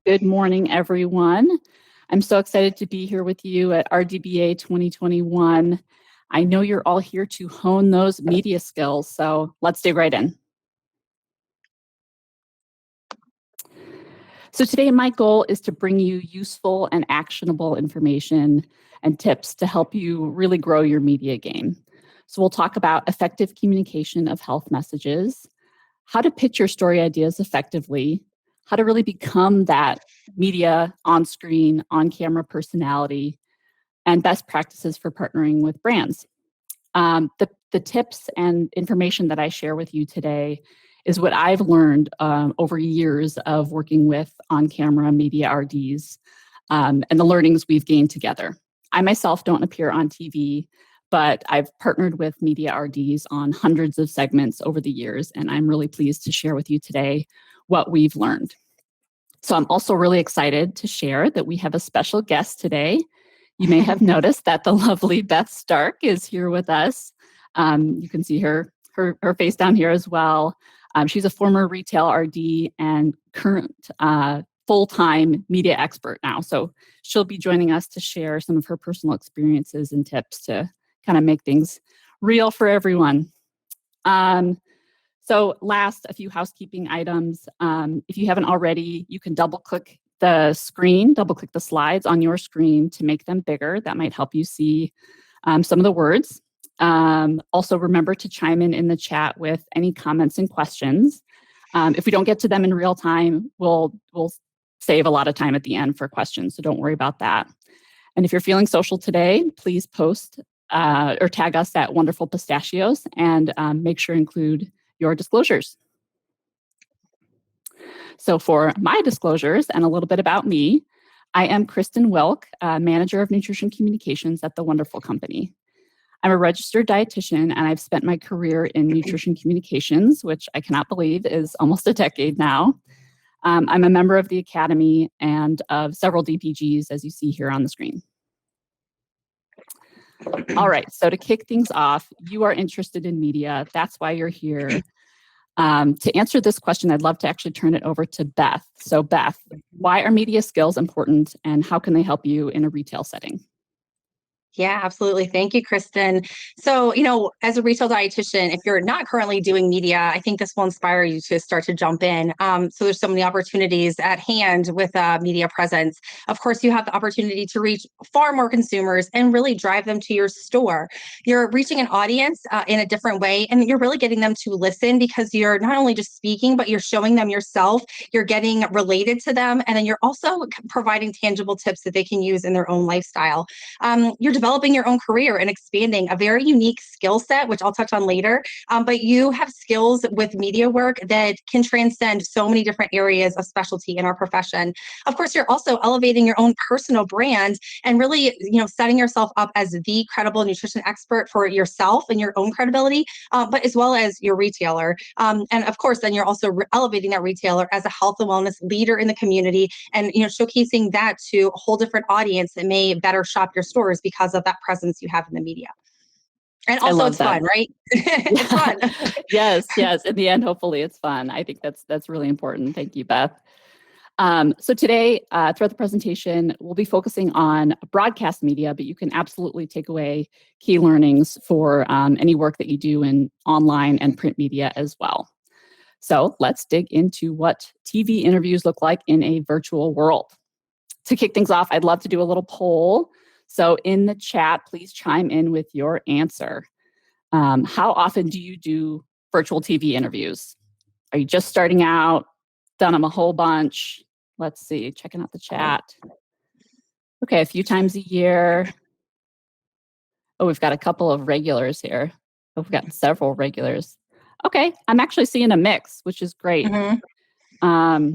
Good morning, everyone. I'm so excited to be here with you at RDBA 2021. I know you're all here to hone those media skills, so let's dig right in. So today, my goal is to bring you useful and actionable information and tips to help you really grow your media game. So we'll talk about effective communication of health messages, how to pitch your story ideas effectively, how to really become that media on-screen, on-camera personality, and best practices for partnering with brands. The tips and information that I share with you today is what I've learned over years of working with on-camera media RDs and the learnings we've gained together. I myself don't appear on TV, but I've partnered with media RDs on hundreds of segments over the years, and I'm really pleased to share with you today what we've learned. So I'm also really excited to share that we have a special guest today. You may have noticed that the lovely Beth Stark is here with us. You can see her face down here as well. She's a former retail RD and current full-time media expert now. So she'll be joining us to share some of her personal experiences and tips to kind of make things real for everyone. So last, a few housekeeping items. If you haven't already, you can double-click the screen, double-click the slides on your screen to make them bigger. That might help you see some of the words. Also, remember to chime in the chat with any comments and questions. If we don't get to them in real time, we'll save a lot of time at the end for questions, so don't worry about that. And if you're feeling social today, please post or tag us at Wonderful Pistachios and make sure to include your disclosures. So for my disclosures and a little bit about me, I am Kristen Wilk, Manager of Nutrition Communications at The Wonderful Company. I'm a registered dietitian, and I've spent my career in nutrition communications, which I cannot believe is almost a decade now. I'm a member of the Academy and of several DPGs, as you see here on the screen. All right, so to kick things off, you are interested in media. That's why you're here. To answer this question, I'd love to actually turn it over to Beth. So Beth, why are media skills important, and how can they help you in a retail setting? Yeah, absolutely. Thank you, Kristen. So, as a retail dietitian, if you're not currently doing media, I think this will inspire you to start to jump in. So there's so many opportunities at hand with media presence. Of course, you have the opportunity to reach far more consumers and really drive them to your store. You're reaching an audience in a different way, and you're really getting them to listen because you're not only just speaking, but you're showing them yourself. You're getting related to them, and then you're also providing tangible tips that they can use in their own lifestyle. You're developing your own career and expanding a very unique skill set, which I'll touch on later. But you have skills with media work that can transcend so many different areas of specialty in our profession. Of course, you're also elevating your own personal brand and really, setting yourself up as the credible nutrition expert for yourself and your own credibility, but as well as your retailer. And of course, then you're also elevating that retailer as a health and wellness leader in the community and, showcasing that to a whole different audience that may better shop your stores because of that presence you have in the media. And also it's fun, right? It's fun. Yes. In the end, hopefully it's fun. I think that's really important. Thank you, Beth. So today, throughout the presentation, we'll be focusing on broadcast media, but you can absolutely take away key learnings for any work that you do in online and print media as well. So let's dig into what TV interviews look like in a virtual world. To kick things off, I'd love to do a little poll. So in the chat, please chime in with your answer. How often do you do virtual TV interviews? Are you just starting out? Done them a whole bunch? Let's see, checking out the chat. Okay, a few times a year. Oh, we've got a couple of regulars here. Oh, we've got several regulars. Okay, I'm actually seeing a mix, which is great. Mm-hmm.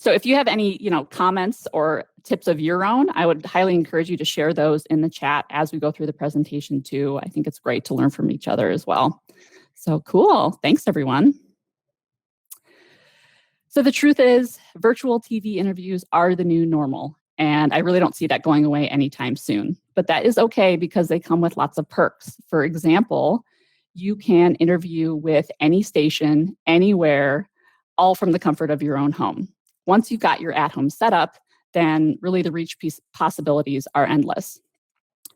So if you have any, comments or tips of your own, I would highly encourage you to share those in the chat as we go through the presentation too. I think it's great to learn from each other as well. So cool. Thanks, everyone. So the truth is, virtual TV interviews are the new normal, and I really don't see that going away anytime soon. But that is okay because they come with lots of perks. For example, you can interview with any station, anywhere, all from the comfort of your own home. once you've got your at-home setup, then really the reach possibilities are endless.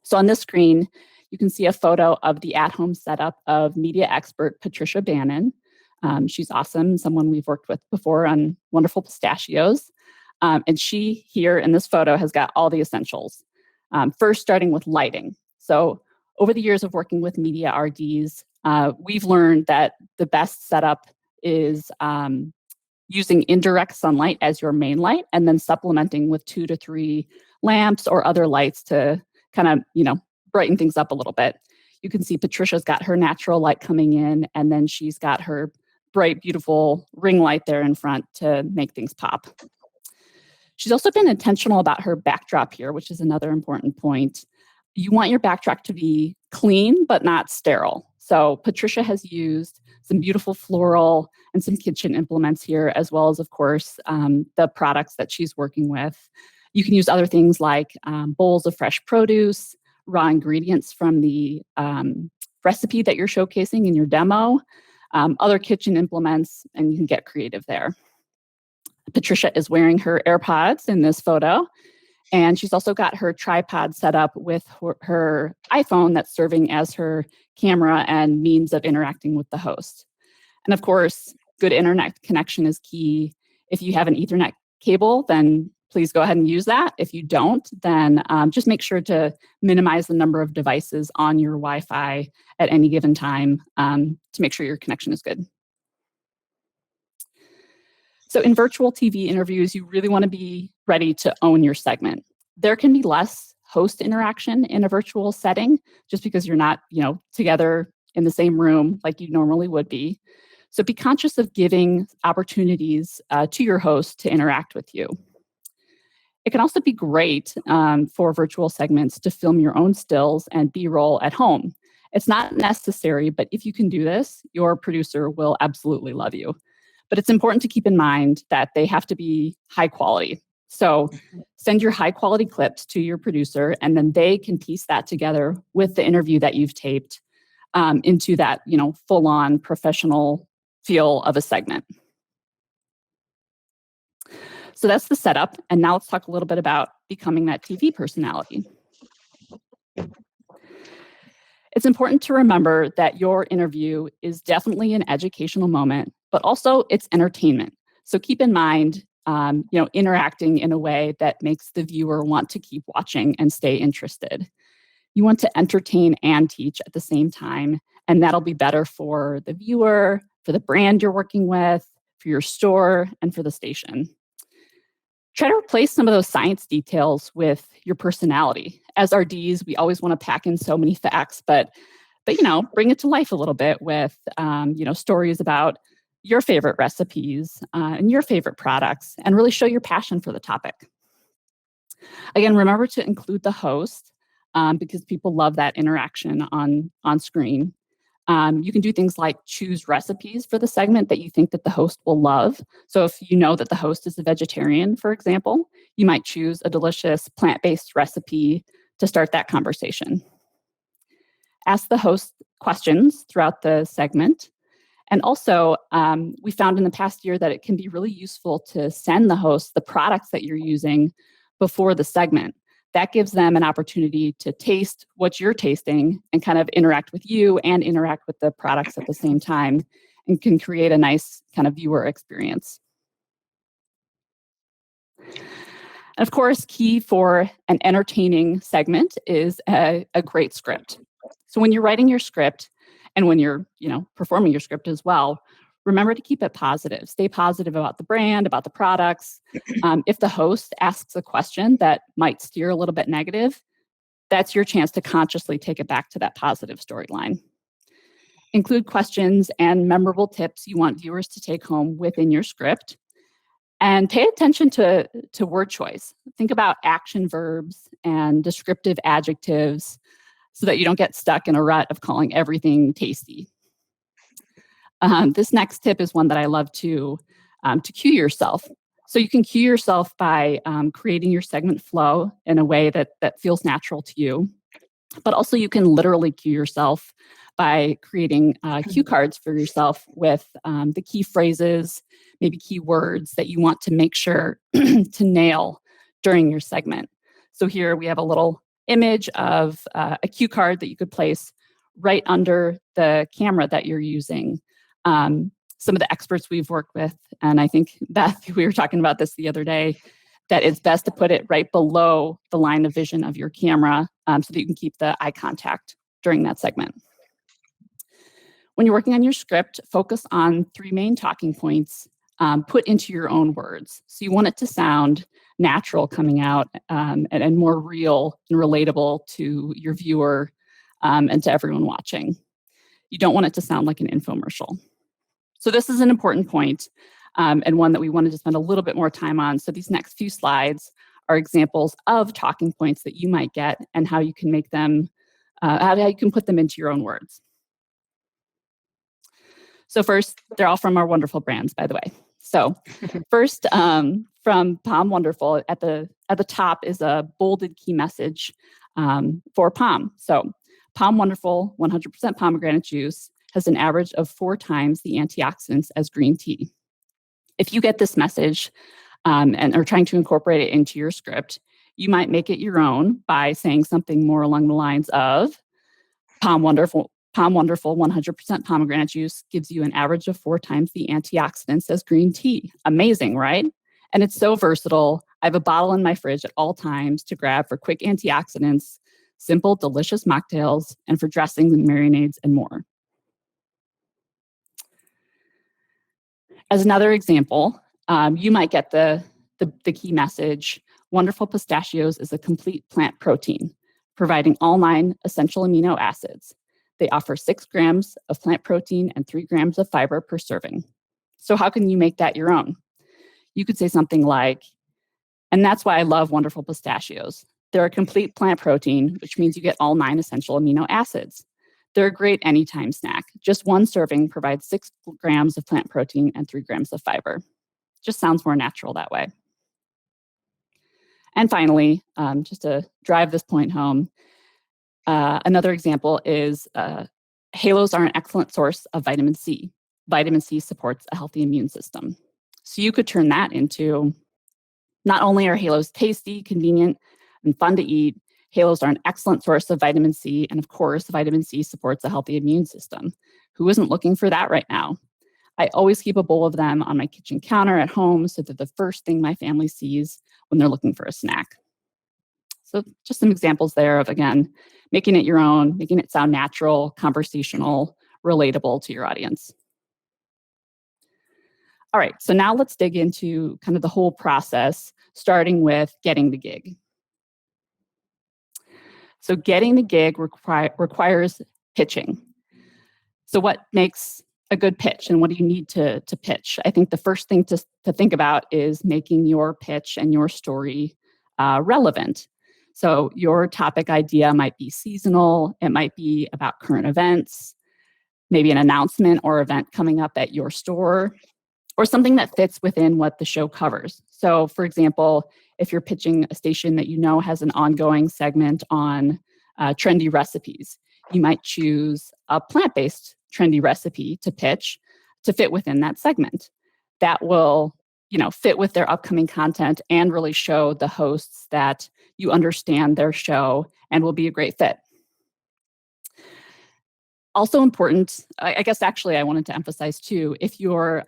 So on this screen, you can see a photo of the at-home setup of media expert Patricia Bannon. She's awesome, someone we've worked with before on Wonderful Pistachios. And she here in this photo has got all the essentials. First, starting with lighting. So over the years of working with media RDs, we've learned that the best setup is using indirect sunlight as your main light and then supplementing with 2 to 3 lamps or other lights to kind of, brighten things up a little bit. You can see Patricia's got her natural light coming in, and then she's got her bright, beautiful ring light there in front to make things pop. She's also been intentional about her backdrop here, which is another important point. You want your backdrop to be clean, but not sterile. So Patricia has used some beautiful floral and some kitchen implements here, as well as, of course, the products that she's working with. You can use other things like bowls of fresh produce, raw ingredients from the recipe that you're showcasing in your demo, other kitchen implements, and you can get creative there. Patricia is wearing her AirPods in this photo, and she's also got her tripod set up with her iPhone that's serving as her camera and means of interacting with the host. And of course, good internet connection is key. If you have an Ethernet cable, then please go ahead and use that. If you don't, then just make sure to minimize the number of devices on your Wi-Fi at any given time to make sure your connection is good. So in virtual TV interviews, you really want to be ready to own your segment. There can be less host interaction in a virtual setting just because you're not, together in the same room like you normally would be. So be conscious of giving opportunities to your host to interact with you. It can also be great for virtual segments to film your own stills and B-roll at home. It's not necessary, but if you can do this, your producer will absolutely love you. But it's important to keep in mind that they have to be high quality. So send your high quality clips to your producer, and then they can piece that together with the interview that you've taped into that, full on professional feel of a segment. So that's the setup. And now let's talk a little bit about becoming that TV personality. It's important to remember that your interview is definitely an educational moment, but also it's entertainment. So keep in mind, interacting in a way that makes the viewer want to keep watching and stay interested. You want to entertain and teach at the same time, and that'll be better for the viewer, for the brand you're working with, for your store, and for the station. Try to replace some of those science details with your personality. As RDs, we always want to pack in so many facts, but bring it to life a little bit with stories about your favorite recipes and your favorite products, and really show your passion for the topic. Again, remember to include the host because people love that interaction on screen. You can do things like choose recipes for the segment that you think that the host will love. So if you know that the host is a vegetarian, for example, you might choose a delicious plant-based recipe to start that conversation. Ask the host questions throughout the segment. And also, we found in the past year that it can be really useful to send the host the products that you're using before the segment. That gives them an opportunity to taste what you're tasting and kind of interact with you and interact with the products at the same time, and can create a nice kind of viewer experience. And of course, key for an entertaining segment is a great script. So when you're writing your script and when you're, performing your script as well, remember to keep it positive. Stay positive about the brand, about the products. If the host asks a question that might steer a little bit negative, that's your chance to consciously take it back to that positive storyline. Include questions and memorable tips you want viewers to take home within your script. And pay attention to word choice. Think about action verbs and descriptive adjectives so that you don't get stuck in a rut of calling everything tasty. This next tip is one that I love to cue yourself. So you can cue yourself by creating your segment flow in a way that feels natural to you. But also you can literally cue yourself by creating cue cards for yourself with the key phrases, maybe keywords that you want to make sure to nail during your segment. So here we have a little image of a cue card that you could place right under the camera that you're using. Some of the experts we've worked with, and I think, Beth, we were talking about this the other day, that it's best to put it right below the line of vision of your camera so that you can keep the eye contact during that segment. When you're working on your script, focus on 3 main talking points put into your own words. So you want it to sound natural coming out and more real and relatable to your viewer and to everyone watching. You don't want it to sound like an infomercial. So this is an important point, and one that we wanted to spend a little bit more time on. So these next few slides are examples of talking points that you might get and how you can make them, how you can put them into your own words. So first, they're all from our wonderful brands, by the way. So first, from Palm Wonderful, at the top is a bolded key message for Palm. So Palm Wonderful 100% pomegranate juice has an average of 4 times the antioxidants as green tea. If you get this message and are trying to incorporate it into your script, you might make it your own by saying something more along the lines of Palm Wonderful 100% pomegranate juice gives you an average of 4 times the antioxidants as green tea. Amazing, right? And it's so versatile. I have a bottle in my fridge at all times to grab for quick antioxidants, simple, delicious mocktails, and for dressings and marinades and more. As another example, you might get the key message, Wonderful Pistachios is a complete plant protein, providing all 9 essential amino acids. They offer 6 grams of plant protein and 3 grams of fiber per serving. So how can you make that your own? You could say something like, and that's why I love Wonderful Pistachios. They're a complete plant protein, which means you get all 9 essential amino acids. They're a great anytime snack. Just 1 serving provides 6 grams of plant protein and 3 grams of fiber. Just sounds more natural that way. And finally, just to drive this point home, another example is halos are an excellent source of vitamin C. Vitamin C supports a healthy immune system. So you could turn that into, not only are halos tasty, convenient, and fun to eat, halos are an excellent source of vitamin C, and of course, vitamin C supports a healthy immune system. Who isn't looking for that right now? I always keep a bowl of them on my kitchen counter at home so that the first thing my family sees when they're looking for a snack. So just some examples there of, again, making it your own, making it sound natural, conversational, relatable to your audience. All right, so now let's dig into kind of the whole process, starting with getting the gig. So getting the gig requires pitching. So what makes a good pitch and what do you need to pitch? I think the first thing to think about is making your pitch and your story relevant. So your topic idea might be seasonal, it might be about current events, maybe an announcement or event coming up at your store, or something that fits within what the show covers. So for example, if you're pitching a station that you know has an ongoing segment on trendy recipes, you might choose a plant-based trendy recipe to pitch to fit within that segment. That will, fit with their upcoming content and really show the hosts that you understand their show and will be a great fit. Also important, I guess actually I wanted to emphasize too, if you're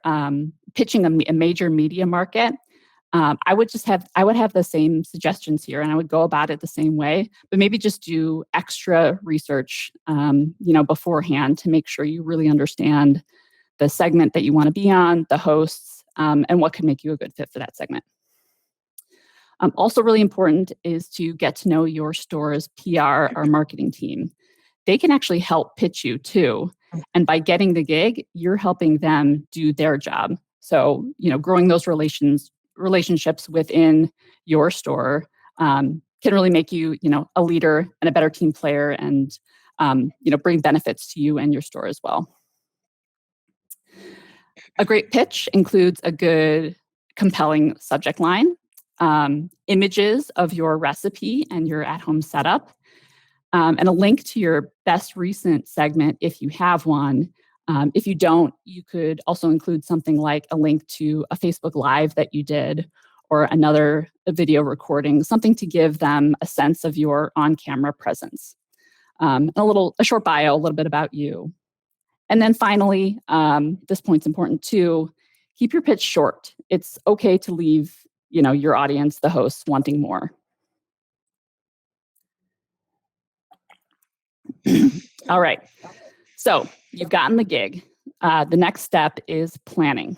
pitching a major media market, I would have the same suggestions here and I would go about it the same way, but maybe just do extra research, beforehand to make sure you really understand the segment that you want to be on, the hosts, and what can make you a good fit for that segment. Also really important is to get to know your store's PR or marketing team. They can actually help pitch you too. And by getting the gig, you're helping them do their job. So, growing those relationships within your store can really make you, a leader and a better team player and, bring benefits to you and your store as well. A great pitch includes a good, compelling subject line, images of your recipe and your at-home setup, and a link to your best recent segment if you have one, If you don't, you could also include something like a link to a Facebook Live that you did or another video recording, something to give them a sense of your on-camera presence. A short bio, a little bit about you. And then finally, this point's important too, keep your pitch short. It's okay to leave, your audience, the hosts, wanting more. All right, so you've gotten the gig. The next step is planning.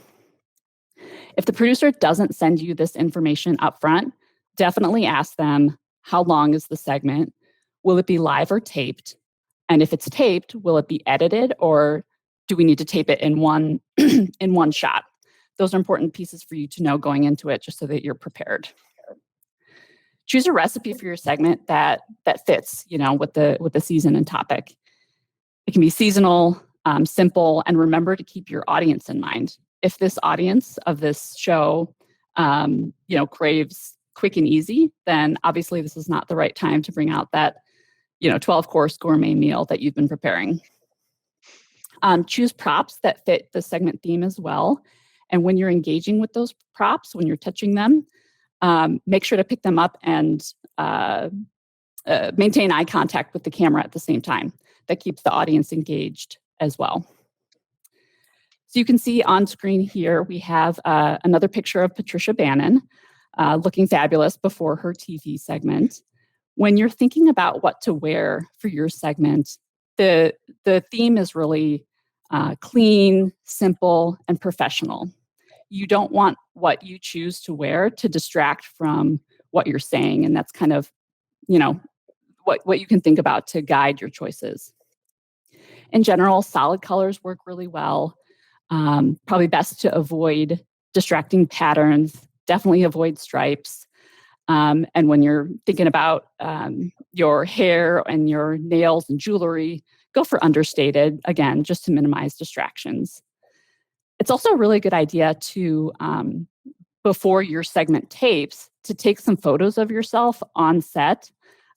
If the producer doesn't send you this information up front, definitely ask them, how long is the segment? Will it be live or taped? And if it's taped, will it be edited, or do we need to tape it in one in one shot? Those are important pieces for you to know going into it, just so that you're prepared. Choose a recipe for your segment that fits, with the season and topic. It can be seasonal, simple, and remember to keep your audience in mind. If this audience of this show, craves quick and easy, then obviously this is not the right time to bring out that 12-course gourmet meal that you've been preparing. Choose props that fit the segment theme as well. And when you're engaging with those props, when you're touching them, make sure to pick them up and maintain eye contact with the camera at the same time. That keeps the audience engaged as well. So you can see on screen here, we have another picture of Patricia Bannon looking fabulous before her TV segment. When you're thinking about what to wear for your segment, the theme is really clean, simple, and professional. You don't want what you choose to wear to distract from what you're saying, and that's kind of, what you can think about to guide your choices. In general, solid colors work really well. Probably best to avoid distracting patterns, definitely avoid stripes. And when you're thinking about your hair and your nails and jewelry, go for understated, again, just to minimize distractions. It's also a really good idea to, before your segment tapes, to take some photos of yourself on set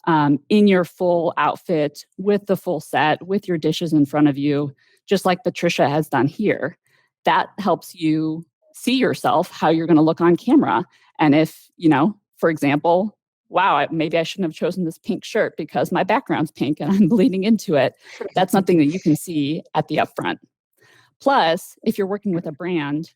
in your full outfit, with the full set, with your dishes in front of you, just like Patricia has done here. That helps you see yourself, how you're going to look on camera. And if, for example, wow, maybe I shouldn't have chosen this pink shirt because my background's pink and I'm bleeding into it. That's something that you can see at the upfront. Plus, if you're working with a brand,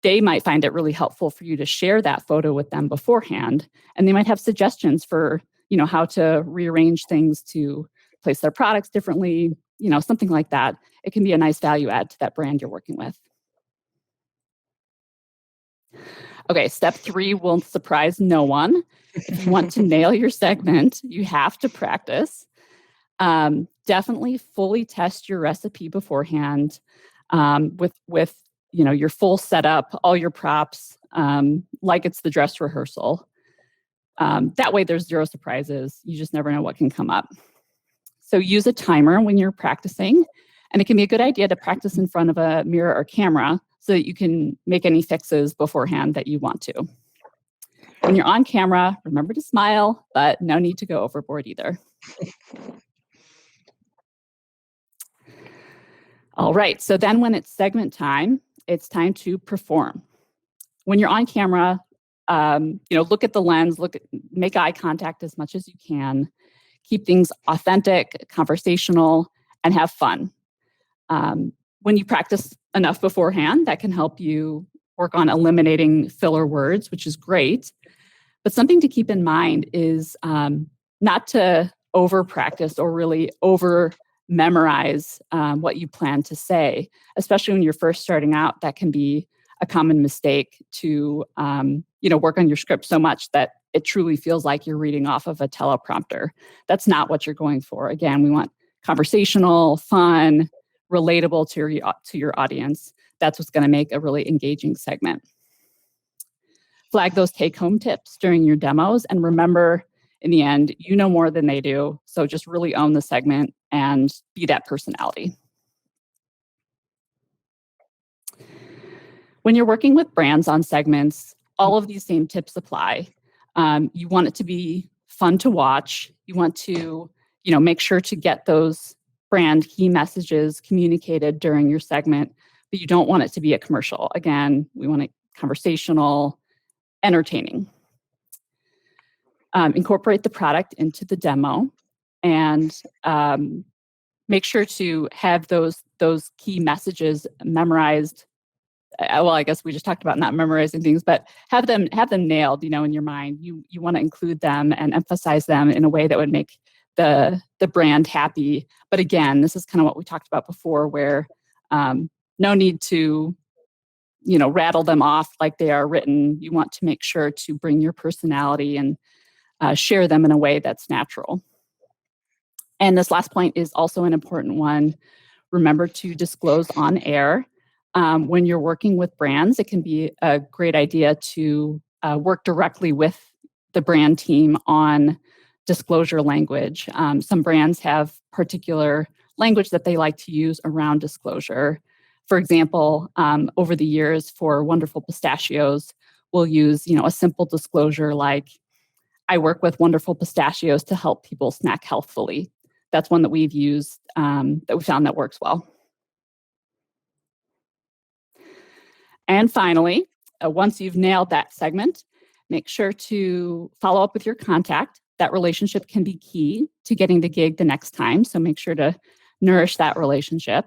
they might find it really helpful for you to share that photo with them beforehand. And they might have suggestions for, how to rearrange things to place their products differently, something like that. It can be a nice value add to that brand you're working with. Okay, step 3 will surprise no one. If you want to nail your segment, you have to practice. Definitely fully test your recipe beforehand with your full setup, all your props, like it's the dress rehearsal. That way there's zero surprises. You just never know what can come up. So use a timer when you're practicing, and it can be a good idea to practice in front of a mirror or camera so that you can make any fixes beforehand that you want to. When you're on camera, remember to smile, but no need to go overboard either. All right, so then when it's segment time, it's time to perform. When you're on camera, look at the lens, make eye contact as much as you can. Keep things authentic, conversational, and have fun. When you practice enough beforehand, that can help you work on eliminating filler words, which is great. But something to keep in mind is not to over practice or really over memorize what you plan to say, especially when you're first starting out. That can be a common mistake to work on your script so much that it truly feels like you're reading off of a teleprompter. That's not what you're going for. Again, we want conversational, fun, relatable to your audience. That's what's going to make a really engaging segment. Flag those take-home tips during your demos, and remember, in the end, you know more than they do, so just really own the segment and be that personality. When you're working with brands on segments, all of these same tips apply. You want it to be fun to watch. You want to, make sure to get those brand key messages communicated during your segment, but you don't want it to be a commercial. Again, we want it conversational, entertaining. Incorporate the product into the demo, and make sure to have those key messages memorized. Well, I guess we just talked about not memorizing things, but have them nailed, in your mind. You want to include them and emphasize them in a way that would make the brand happy. But again, this is kind of what we talked about before, where no need to, rattle them off like they are written. You want to make sure to bring your personality and share them in a way that's natural. And this last point is also an important one. Remember to disclose on air. When you're working with brands, it can be a great idea to work directly with the brand team on disclosure language. Some brands have particular language that they like to use around disclosure. For example, over the years for Wonderful Pistachios, we'll use a simple disclosure like, I work with Wonderful Pistachios to help people snack healthfully. That's one that we've used, that we found that works well. And finally, once you've nailed that segment, make sure to follow up with your contact. That relationship can be key to getting the gig the next time, so make sure to nourish that relationship.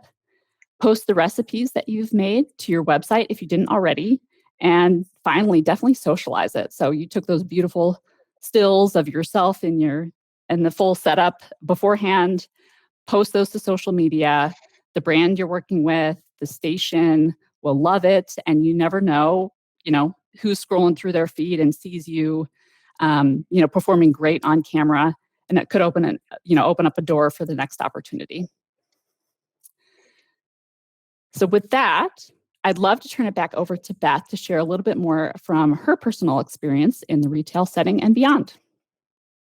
Post the recipes that you've made to your website if you didn't already. And finally, definitely socialize it. So you took those beautiful stills of yourself and the full setup beforehand, post those to social media. The brand you're working with, the station will love it, and you never know, who's scrolling through their feed and sees you, performing great on camera, and it could open up a door for the next opportunity. So with that, I'd love to turn it back over to Beth to share a little bit more from her personal experience in the retail setting and beyond.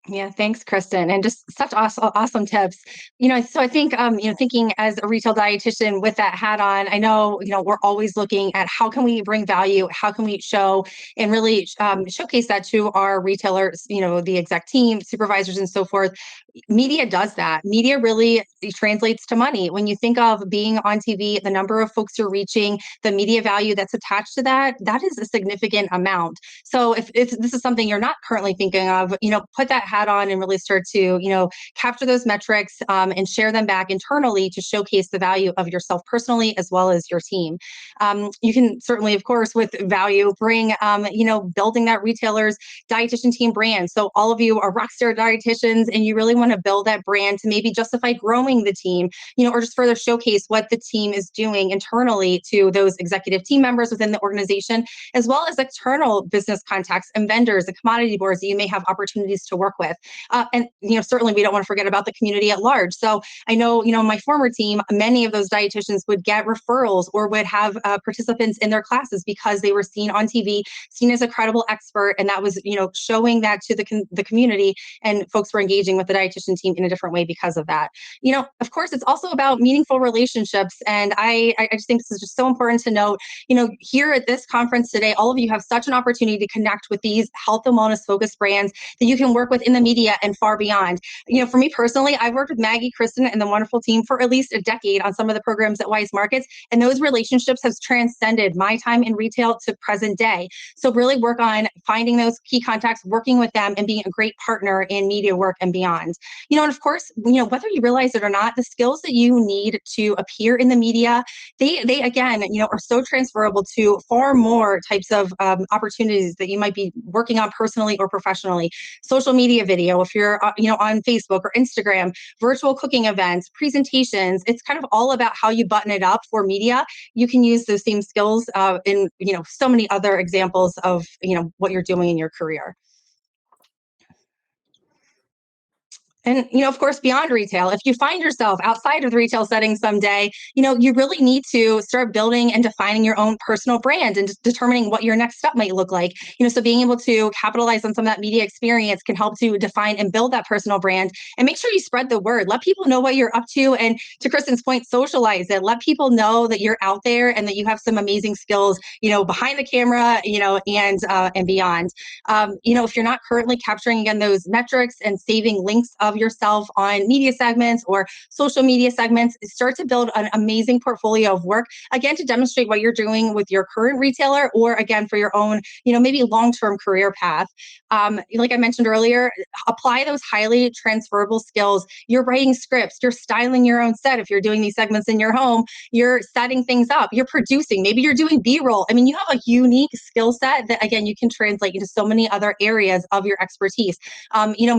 Yeah, thanks, Kristen, and just such awesome tips. So I think, thinking as a retail dietitian with that hat on, I know, we're always looking at how can we bring value, how can we show and really showcase that to our retailers, the exec team, supervisors, and so forth. Media does that. Media really translates to money. When you think of being on TV, the number of folks you're reaching, the media value that's attached to that is a significant amount. So if this is something you're not currently thinking of, put that hat on and really start to, capture those metrics and share them back internally to showcase the value of yourself personally as well as your team. You can certainly, of course, with value, bring, building that retailer's dietitian team brand. So all of you are rockstar dietitians and you really want to build that brand to maybe justify growing the team, or just further showcase what the team is doing internally to those executive team members within the organization, as well as external business contacts and vendors and commodity boards that you may have opportunities to work with. And certainly we don't want to forget about the community at large. So I know, my former team, many of those dietitians would get referrals or would have participants in their classes because they were seen on TV, seen as a credible expert, and that was, showing that to the community, and folks were engaging with the dietitian team in a different way because of that. Of course, it's also about meaningful relationships, and I just think this is just so important to note. Here at this conference today, all of you have such an opportunity to connect with these health and wellness focused brands that you can work with in the media and far beyond. For me personally, I've worked with Maggie, Kristen, and the wonderful team for at least a decade on some of the programs at Wise Markets, and those relationships have transcended my time in retail to present day. So really work on finding those key contacts, working with them, and being a great partner in media work and beyond. And of course, whether you realize it or not, the skills that you need to appear in the media, they again, are so transferable to far more types of opportunities that you might be working on personally or professionally. Social media video, if you're on Facebook or Instagram, virtual cooking events, presentations, it's kind of all about how you button it up for media. You can use those same skills in so many other examples of what you're doing in your career. And, of course, beyond retail, if you find yourself outside of the retail setting someday, you really need to start building and defining your own personal brand and determining what your next step might look like. So being able to capitalize on some of that media experience can help to define and build that personal brand, and make sure you spread the word. Let people know what you're up to. And to Kristen's point, socialize it. Let people know that you're out there and that you have some amazing skills, behind the camera, and beyond. If you're not currently capturing, again, those metrics and saving links of of yourself on media segments or social media segments. Start to build an amazing portfolio of work, again, to demonstrate what you're doing with your current retailer, or again, for your own, maybe long-term career path. Like I mentioned earlier, apply those highly transferable skills. You're writing scripts, you're styling your own set. If you're doing these segments in your home, you're setting things up, you're producing, maybe you're doing B-roll. I mean, you have a unique skill set that, again, you can translate into so many other areas of your expertise.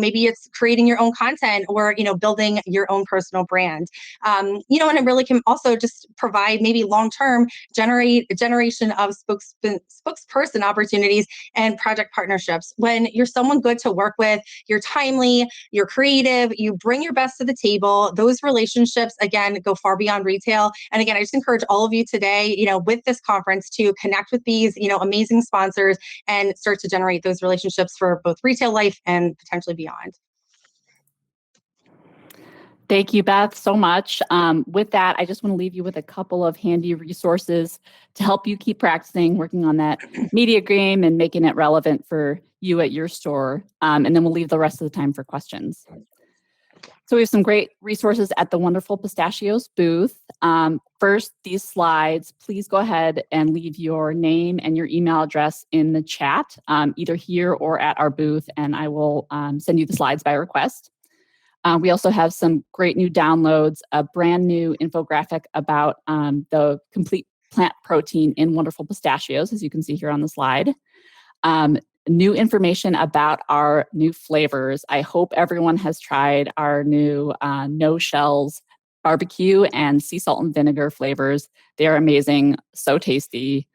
Maybe it's creating your own content, or, building your own personal brand. And it really can also just provide maybe long-term generation of spokesperson opportunities and project partnerships. When you're someone good to work with, you're timely, you're creative, you bring your best to the table, those relationships, again, go far beyond retail. And again, I just encourage all of you today, with this conference, to connect with these, amazing sponsors and start to generate those relationships for both retail life and potentially beyond. Thank you, Beth, so much. With that, I just want to leave you with a couple of handy resources to help you keep practicing, working on that media game and making it relevant for you at your store. And then we'll leave the rest of the time for questions. So we have some great resources at the Wonderful Pistachios booth. First, these slides, please go ahead and leave your name and your email address in the chat, either here or at our booth, and I will send you the slides by request. We also have some great new downloads, a brand new infographic about the complete plant protein in Wonderful Pistachios, as you can see here on the slide. New information about our new flavors. I hope everyone has tried our new no shells barbecue and sea salt and vinegar flavors. They are amazing, so tasty.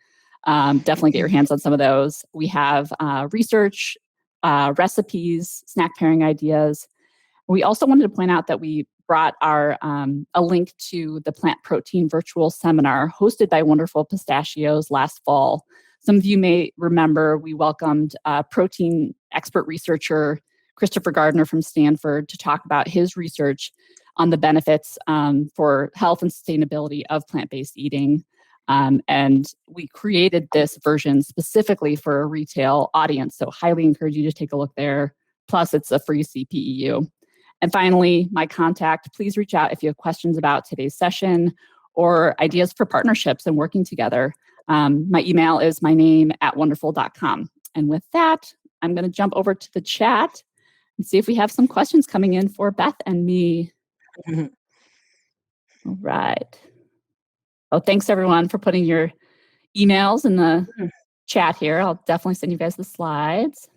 Definitely get your hands on some of those. We have research, recipes, snack pairing ideas. We also wanted to point out that we brought our a link to the plant protein virtual seminar hosted by Wonderful Pistachios last fall. Some of you may remember we welcomed protein expert researcher Christopher Gardner from Stanford to talk about his research on the benefits for health and sustainability of plant-based eating. And we created this version specifically for a retail audience, so highly encourage you to take a look there. Plus, it's a free CPEU. And finally, my contact, please reach out if you have questions about today's session or ideas for partnerships and working together. My email is myname@wonderful.com. And with that, I'm going to jump over to the chat and see if we have some questions coming in for Beth and me. All right. Oh, thanks everyone for putting your emails in the chat here. I'll definitely send you guys the slides.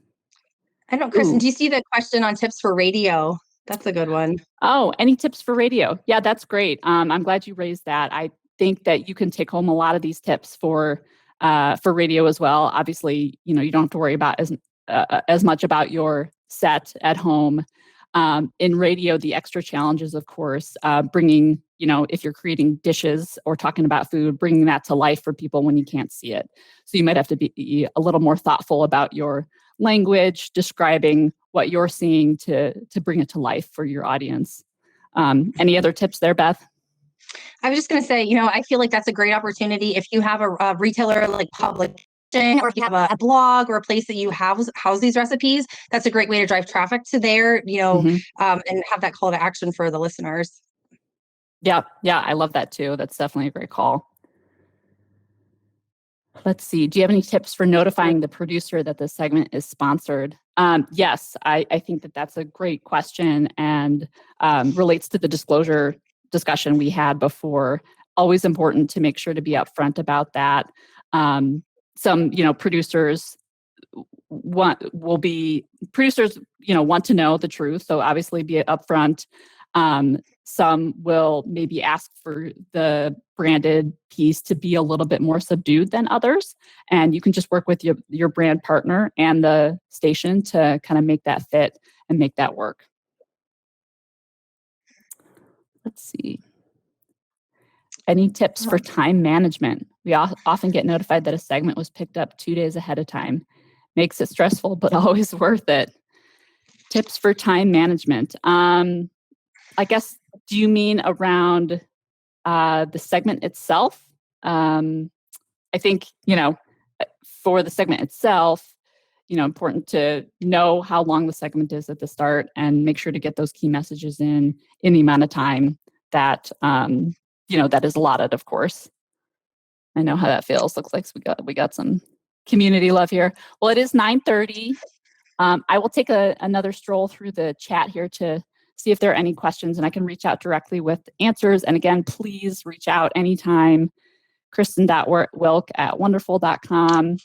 I don't know, Kristen, do you see the question on tips for radio? That's a good one. Oh, any tips for radio? Yeah, that's great. I'm glad you raised that. I think that you can take home a lot of these tips for radio as well. Obviously, you don't have to worry about as much about your set at home. In radio, the extra challenges, of course, bringing, if you're creating dishes or talking about food, bringing that to life for people when you can't see it. So you might have to be a little more thoughtful about your language, describing what you're seeing to bring it to life for your audience. Any other tips there, Beth? I was just going to say, I feel like that's a great opportunity if you have a retailer like Public, or if you have a blog or a place that you house these recipes. That's a great way to drive traffic to there, and have that call to action for the listeners. Yeah, I love that too. That's definitely a great call. Let's see. Do you have any tips for notifying the producer that the segment is sponsored? Yes, I think that that's a great question and relates to the disclosure discussion we had before. Always important to make sure to be upfront about that. Some, producers want to know the truth, so obviously be upfront. Some will maybe ask for the branded piece to be a little bit more subdued than others, and you can just work with your brand partner and the station to kind of make that fit and make that work. Let's see. Any tips for time management? We often get notified that a segment was picked up 2 days ahead of time. Makes it stressful, but always worth it. Tips for time management. I guess, do you mean around the segment itself? I think, for the segment itself, important to know how long the segment is at the start and make sure to get those key messages in the amount of time that, that is allotted, of course. I know how that feels. Looks like we got some community love here. Well, it is 9:30. I will take another stroll through the chat here to see if there are any questions, and I can reach out directly with answers. And again, please reach out anytime. Kristen.wilk@wonderful.com.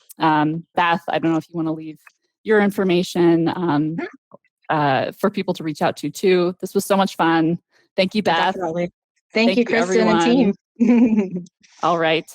Beth, I don't know if you want to leave your information for people to reach out to too. This was so much fun. Thank you, Beth. Definitely. Thank you, Kristen everyone. and team. All right.